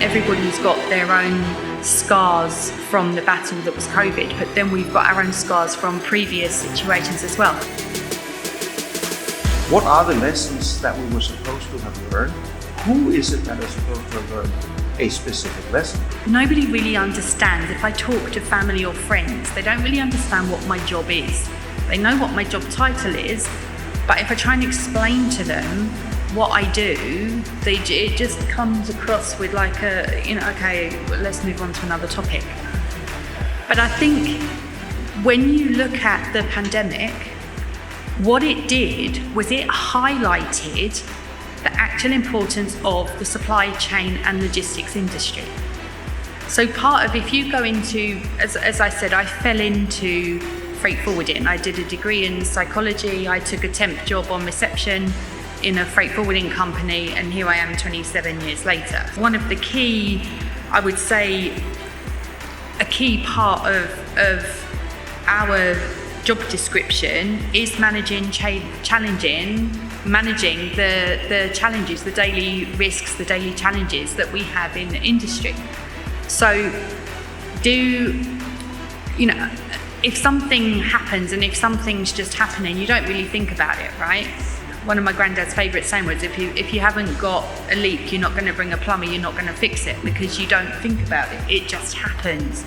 Everybody's got their own scars from the battle that was COVID, but then we've got our own scars from previous situations as well. What are the lessons that we were supposed to have learned? Who is it that is supposed to have learned a specific lesson? Nobody really understands. If I talk to family or friends, they don't really understand what my job is. They know what my job title is, but if I try and explain to them what I do, it just comes across with like okay, let's move on to another topic. But I think when you look at the pandemic, what it did was it highlighted the actual importance of the supply chain and logistics industry. So if you go into, as I said, I fell into freight forwarding. I did a degree in psychology. I took a temp job on reception in a freight forwarding company, and here I am 27 years later. One of the key, I would say, a key part of our job description is managing the challenges, the daily risks, the daily challenges that we have in the industry. So if something happens and if something's just happening, you don't really think about it, right? One of my granddad's favourite saying was, if you haven't got a leak, you're not going to bring a plumber, you're not going to fix it, because you don't think about it. It just happens.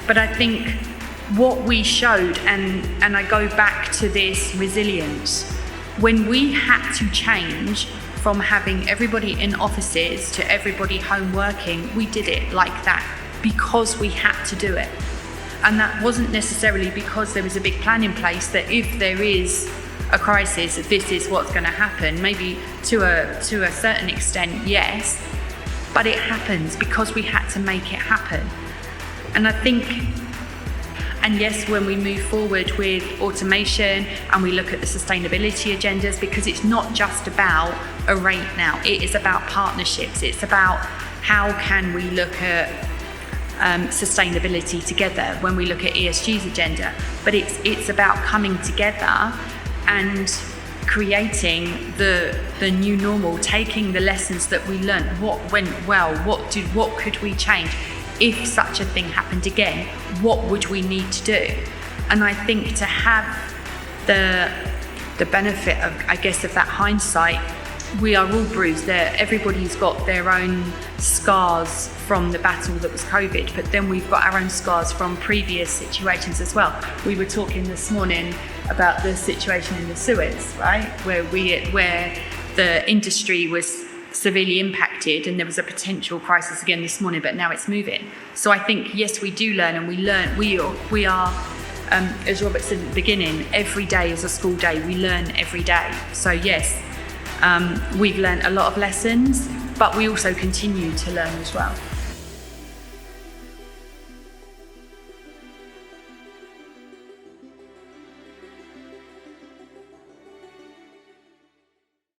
But I think what we showed, and I go back to this resilience, when we had to change from having everybody in offices to everybody home working, we did it like that because we had to do it. And that wasn't necessarily because there was a big plan in place that if there is a crisis, this is what's going to happen. Maybe to a certain extent, yes, but it happens because we had to make it happen. And I think, and yes, when we move forward with automation and we look at the sustainability agendas, because it's not just about a rate now, it is about partnerships. It's about how can we look at sustainability together when we look at ESG's agenda. But it's about coming together and creating the new normal, taking the lessons that we learned, what went well, what could we change? If such a thing happened again, what would we need to do? And I think to have the benefit of, I guess, of that hindsight, we are all bruised there. Everybody's got their own scars from the battle that was COVID, but then we've got our own scars from previous situations as well. We were talking this morning about the situation in the Suez, right? Where the industry was severely impacted and there was a potential crisis again this morning, but now it's moving. So I think, yes, we do learn, and we are, as Robert said at the beginning, every day is a school day. We learn every day. So yes, we've learned a lot of lessons, but we also continue to learn as well.